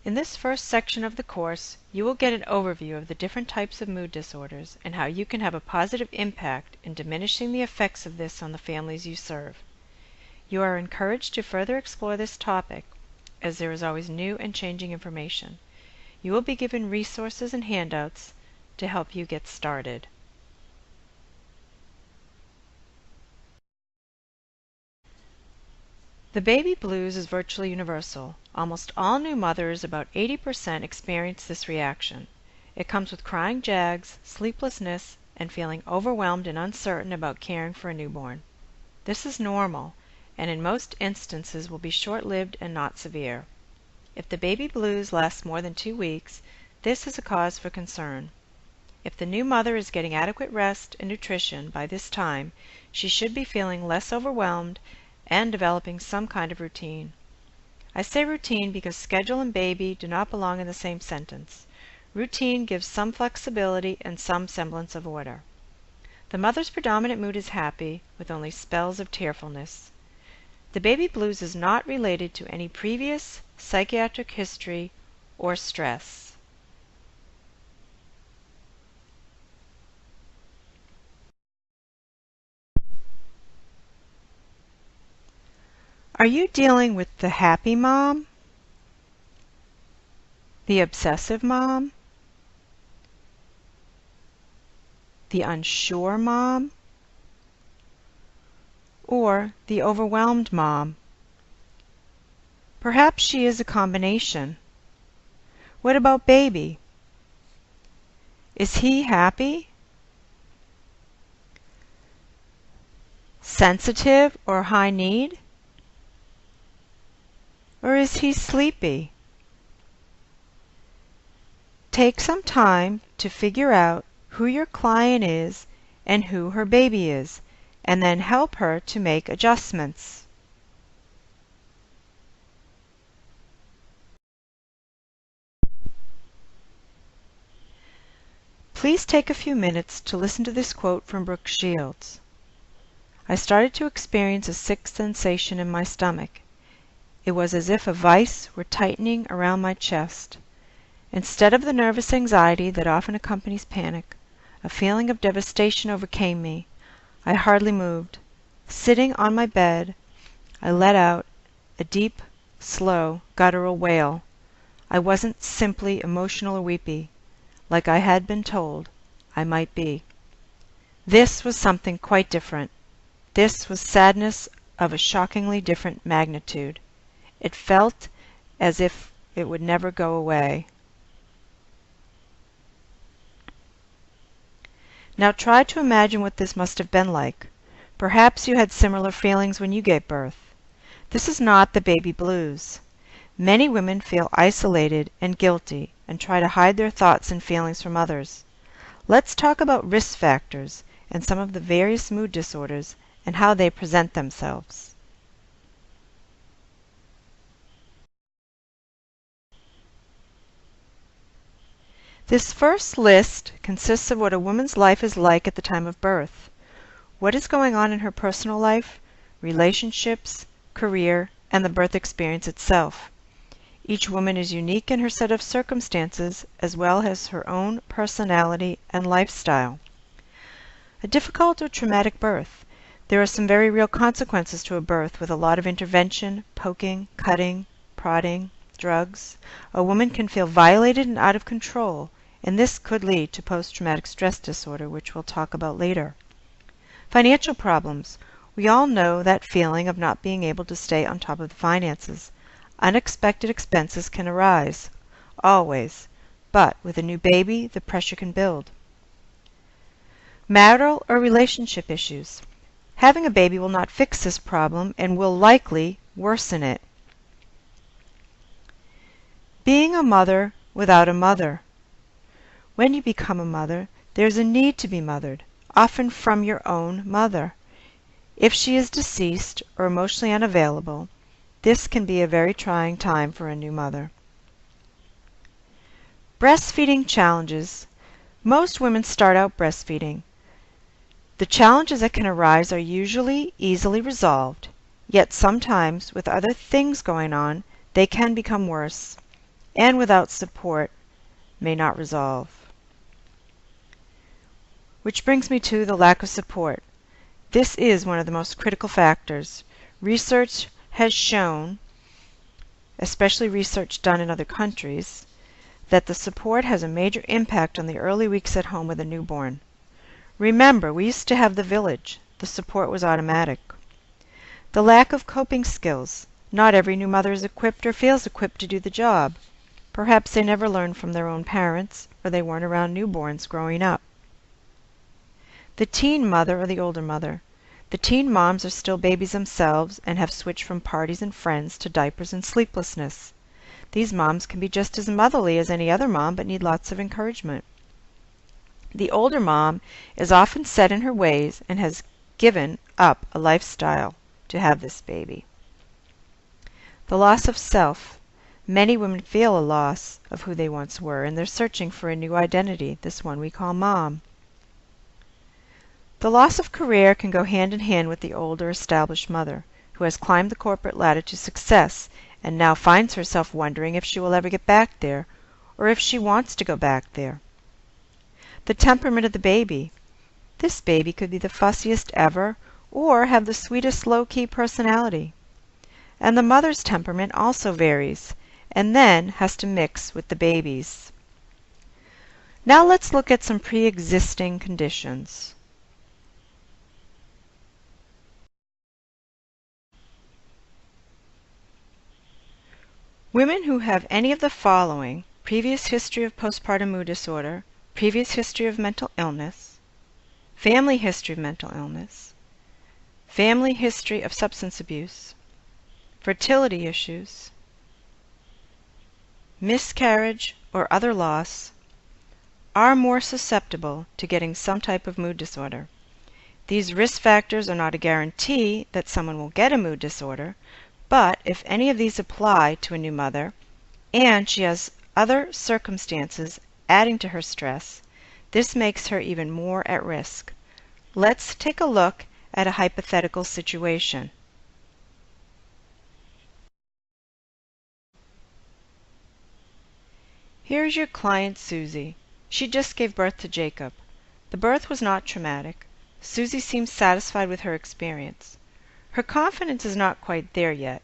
In this first section of the course, you will get an overview of the different types of mood disorders and how you can have a positive impact in diminishing the effects of this on the families you serve. You are encouraged to further explore this topic, as there is always new and changing information. You will be given resources and handouts to help you get started. The baby blues is virtually universal. Almost all new mothers, about 80%, experience this reaction. It comes with crying jags, sleeplessness, and feeling overwhelmed and uncertain about caring for a newborn. This is normal, and in most instances will be short-lived and not severe. If the baby blues last more than 2 weeks, this is a cause for concern. If the new mother is getting adequate rest and nutrition by this time, she should be feeling less overwhelmed and developing some kind of routine. I say routine because schedule and baby do not belong in the same sentence. Routine gives some flexibility and some semblance of order. The mother's predominant mood is happy, with only spells of tearfulness. The baby blues is not related to any previous psychiatric history or stress. Are you dealing with the happy mom? The obsessive mom? The unsure mom? Or the overwhelmed mom? Perhaps she is a combination. What about baby? Is he happy? Sensitive or high need? Or is he sleepy? Take some time to figure out who your client is and who her baby is, and then help her to make adjustments. Please take a few minutes to listen to this quote from Brooke Shields. I started to experience a sick sensation in my stomach. It was as if a vice were tightening around my chest. Instead of the nervous anxiety that often accompanies panic, a feeling of devastation overcame me. I hardly moved. Sitting on my bed, I let out a deep, slow, guttural wail. I wasn't simply emotional or weepy, like I had been told I might be. This was something quite different. This was sadness of a shockingly different magnitude. It felt as if it would never go away. Now try to imagine what this must have been like. Perhaps you had similar feelings when you gave birth. This is not the baby blues. Many women feel isolated and guilty and try to hide their thoughts and feelings from others. Let's talk about risk factors and some of the various mood disorders and how they present themselves. This first list consists of what a woman's life is like at the time of birth. What is going on in her personal life, relationships, career, and the birth experience itself. Each woman is unique in her set of circumstances as well as her own personality and lifestyle. A difficult or traumatic birth. There are some very real consequences to a birth with a lot of intervention, poking, cutting, prodding, drugs. A woman can feel violated and out of control, and this could lead to post-traumatic stress disorder, which we'll talk about later. Financial problems. We all know that feeling of not being able to stay on top of the finances. Unexpected expenses can arise, always, but with a new baby, the pressure can build. Marital or relationship issues. Having a baby will not fix this problem and will likely worsen it. Being a mother without a mother. When you become a mother, there's a need to be mothered, often from your own mother. If she is deceased or emotionally unavailable, this can be a very trying time for a new mother. Breastfeeding challenges. Most women start out breastfeeding. The challenges that can arise are usually easily resolved, yet sometimes, with other things going on, they can become worse. and without support may not resolve. Which brings me to the lack of support. This is one of the most critical factors. Research has shown, especially research done in other countries, that the support has a major impact on the early weeks at home with a newborn. Remember, we used to have the village. The support was automatic. The lack of coping skills. Not every new mother is equipped or feels equipped to do the job. Perhaps they never learned from their own parents, or they weren't around newborns growing up. The teen mother or the older mother. The teen moms are still babies themselves and have switched from parties and friends to diapers and sleeplessness. These moms can be just as motherly as any other mom but need lots of encouragement. The older mom is often set in her ways and has given up a lifestyle to have this baby. The loss of self. Many women feel a loss of who they once were, and they're searching for a new identity, this one we call mom. The loss of career can go hand in hand with the older established mother, who has climbed the corporate ladder to success and now finds herself wondering if she will ever get back there, or if she wants to go back there. The temperament of the baby. This baby could be the fussiest ever, or have the sweetest low-key personality. And the mother's temperament also varies, and then has to mix with the baby's. Now let's look at some pre-existing conditions. Women who have any of the following: previous history of postpartum mood disorder, previous history of mental illness, family history of mental illness, family history of substance abuse, fertility issues, miscarriage or other loss, are more susceptible to getting some type of mood disorder. These risk factors are not a guarantee that someone will get a mood disorder, but if any of these apply to a new mother, and she has other circumstances adding to her stress, this makes her even more at risk. Let's take a look at a hypothetical situation. Here's your client Susie. She just gave birth to Jacob. The birth was not traumatic. Susie seems satisfied with her experience. Her confidence is not quite there yet.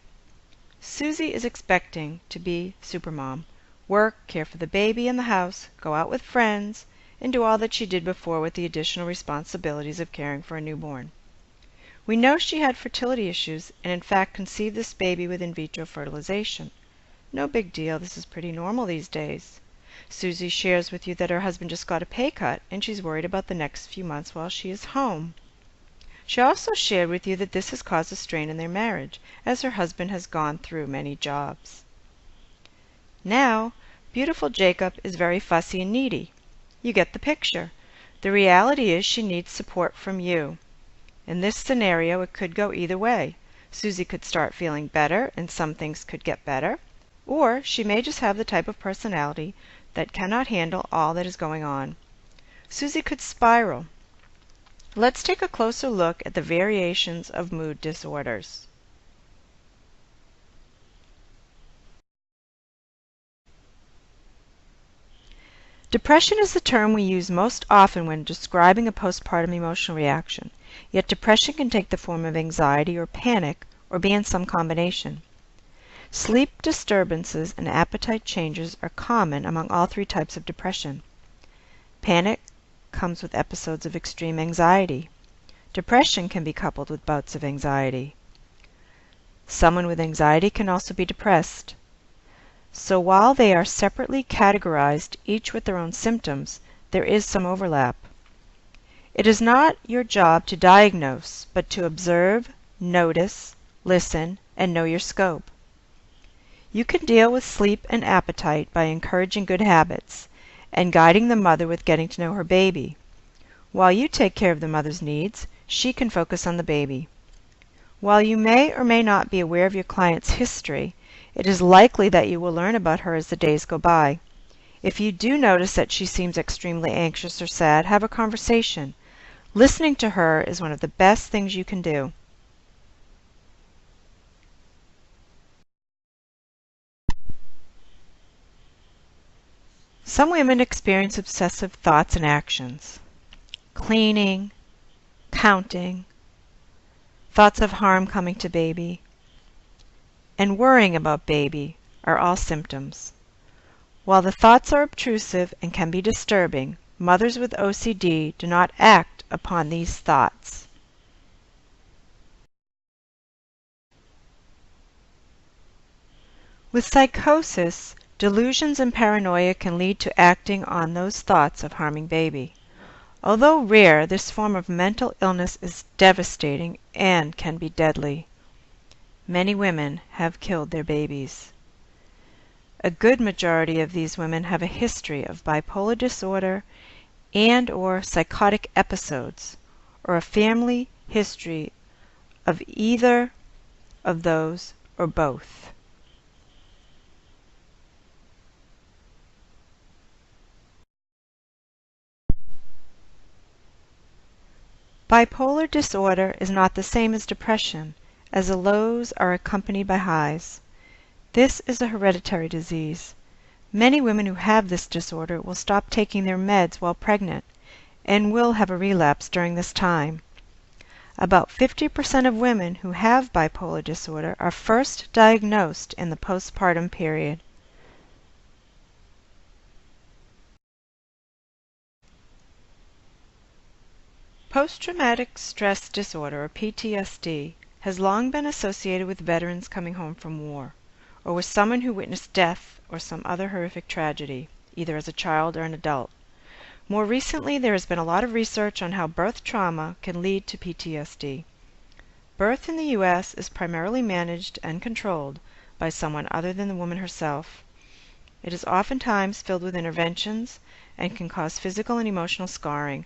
Susie is expecting to be supermom, work, care for the baby and the house, go out with friends, and do all that she did before with the additional responsibilities of caring for a newborn. We know she had fertility issues and in fact conceived this baby with in vitro fertilization. No big deal, this is pretty normal these days. Susie shares with you that her husband just got a pay cut and she's worried about the next few months while she is home. She also shared with you that this has caused a strain in their marriage, as her husband has gone through many jobs. Now, beautiful Jacob is very fussy and needy. You get the picture. The reality is she needs support from you. In this scenario, it could go either way. Susie could start feeling better and some things could get better, or she may just have the type of personality that cannot handle all that is going on. Susie could spiral. Let's take a closer look at the variations of mood disorders. Depression is the term we use most often when describing a postpartum emotional reaction, yet depression can take the form of anxiety or panic or be in some combination. Sleep disturbances and appetite changes are common among all three types of depression. Panic comes with episodes of extreme anxiety. Depression can be coupled with bouts of anxiety. Someone with anxiety can also be depressed. So while they are separately categorized, each with their own symptoms, there is some overlap. It is not your job to diagnose, but to observe, notice, listen, and know your scope. You can deal with sleep and appetite by encouraging good habits and guiding the mother with getting to know her baby. While you take care of the mother's needs, she can focus on the baby. While you may or may not be aware of your client's history, it is likely that you will learn about her as the days go by. If you do notice that she seems extremely anxious or sad, have a conversation. Listening to her is one of the best things you can do. Some women experience obsessive thoughts and actions. Cleaning, counting, thoughts of harm coming to baby, and worrying about baby are all symptoms. While the thoughts are obtrusive and can be disturbing, mothers with OCD do not act upon these thoughts. With psychosis, delusions and paranoia can lead to acting on those thoughts of harming baby. Although rare, this form of mental illness is devastating and can be deadly. Many women have killed their babies. A good majority of these women have a history of bipolar disorder and/or psychotic episodes, or a family history of either of those or both. Bipolar disorder is not the same as depression, as the lows are accompanied by highs. This is a hereditary disease. Many women who have this disorder will stop taking their meds while pregnant and will have a relapse during this time. About 50% of women who have bipolar disorder are first diagnosed in the postpartum period. Post-traumatic stress disorder, or PTSD, has long been associated with veterans coming home from war, or with someone who witnessed death or some other horrific tragedy, either as a child or an adult. More recently, there has been a lot of research on how birth trauma can lead to PTSD. Birth in the U.S. is primarily managed and controlled by someone other than the woman herself. It is oftentimes filled with interventions and can cause physical and emotional scarring.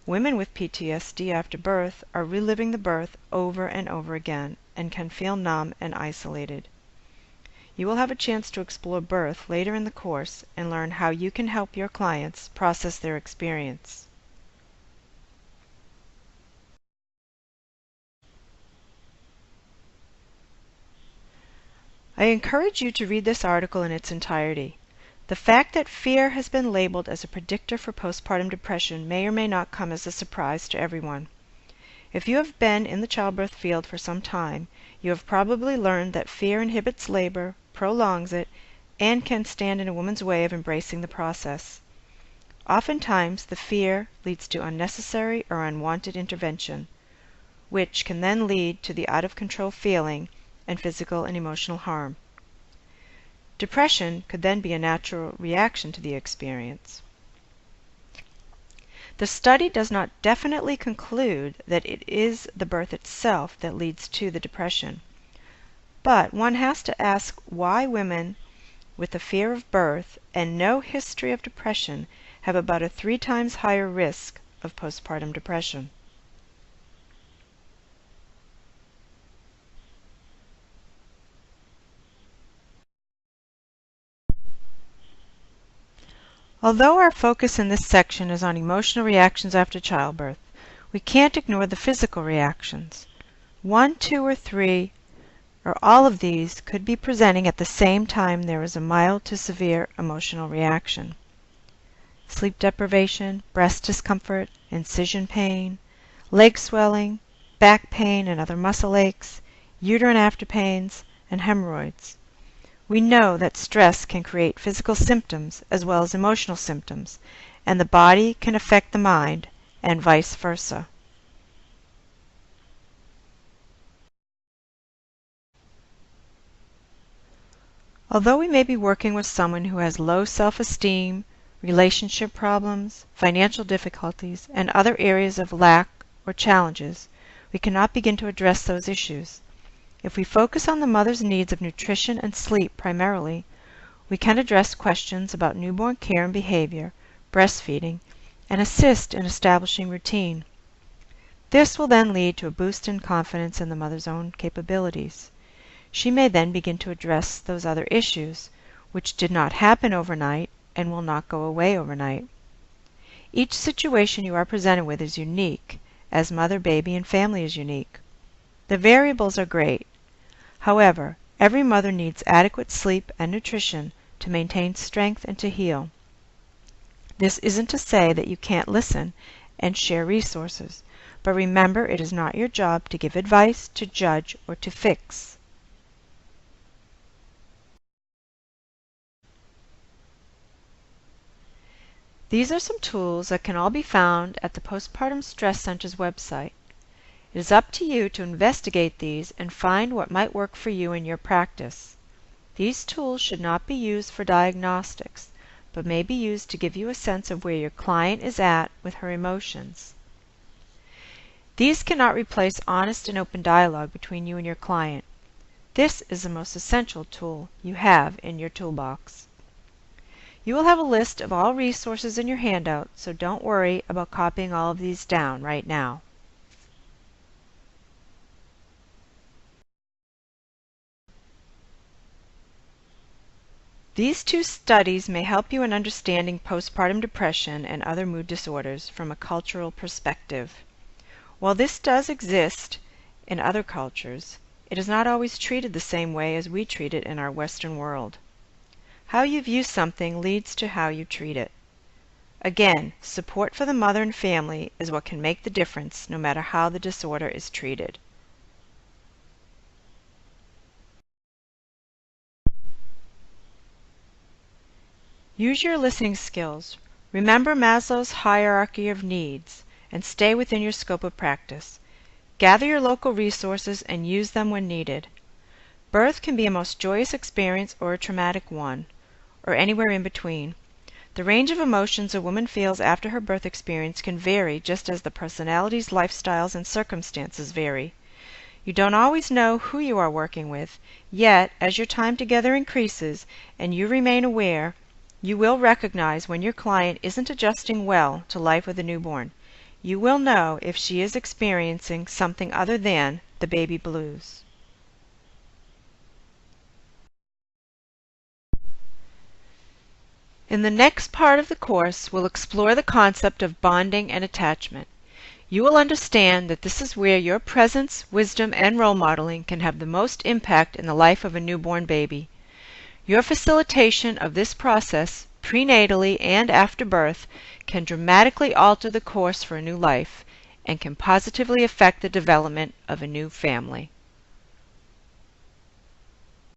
Women with PTSD after birth are reliving the birth over and over again and can feel numb and isolated. You will have a chance to explore birth later in the course and learn how you can help your clients process their experience. I encourage you to read this article in its entirety. The fact that fear has been labeled as a predictor for postpartum depression may or may not come as a surprise to everyone. If you have been in the childbirth field for some time, you have probably learned that fear inhibits labor, prolongs it, and can stand in a woman's way of embracing the process. Oftentimes, the fear leads to unnecessary or unwanted intervention, which can then lead to the out-of-control feeling and physical and emotional harm. Depression could then be a natural reaction to the experience. The study does not definitely conclude that it is the birth itself that leads to the depression, but one has to ask why women with a fear of birth and no history of depression have about a 3 times higher risk of postpartum depression. Although our focus in this section is on emotional reactions after childbirth, we can't ignore the physical reactions. 1, 2, or 3, or all of these could be presenting at the same time there is a mild to severe emotional reaction. Sleep deprivation, breast discomfort, incision pain, leg swelling, back pain and other muscle aches, uterine afterpains, and hemorrhoids. We know that stress can create physical symptoms as well as emotional symptoms, and the body can affect the mind, and vice versa. Although we may be working with someone who has low self-esteem, relationship problems, financial difficulties, and other areas of lack or challenges, we cannot begin to address those issues. If we focus on the mother's needs of nutrition and sleep primarily, we can address questions about newborn care and behavior, breastfeeding, and assist in establishing routine. This will then lead to a boost in confidence in the mother's own capabilities. She may then begin to address those other issues, which did not happen overnight and will not go away overnight. Each situation you are presented with is unique, as mother, baby, and family is unique. The variables are great. However, every mother needs adequate sleep and nutrition to maintain strength and to heal. This isn't to say that you can't listen and share resources, but remember it is not your job to give advice, to judge, or to fix. These are some tools that can all be found at the Postpartum Stress Center's website. It is up to you to investigate these and find what might work for you in your practice. These tools should not be used for diagnostics, but may be used to give you a sense of where your client is at with her emotions. These cannot replace honest and open dialogue between you and your client. This is the most essential tool you have in your toolbox. You will have a list of all resources in your handout, so don't worry about copying all of these down right now. These two studies may help you in understanding postpartum depression and other mood disorders from a cultural perspective. While this does exist in other cultures, it is not always treated the same way as we treat it in our Western world. How you view something leads to how you treat it. Again, support for the mother and family is what can make the difference no matter how the disorder is treated. Use your listening skills. Remember Maslow's hierarchy of needs and stay within your scope of practice. Gather your local resources and use them when needed. Birth can be a most joyous experience or a traumatic one, or anywhere in between. The range of emotions a woman feels after her birth experience can vary just as the personalities, lifestyles, and circumstances vary. You don't always know who you are working with, yet as your time together increases and you remain aware, you will recognize when your client isn't adjusting well to life with a newborn. You will know if she is experiencing something other than the baby blues. In the next part of the course, we'll explore the concept of bonding and attachment. You will understand that this is where your presence, wisdom, and role modeling can have the most impact in the life of a newborn baby. Your facilitation of this process, prenatally and after birth, can dramatically alter the course for a new life and can positively affect the development of a new family.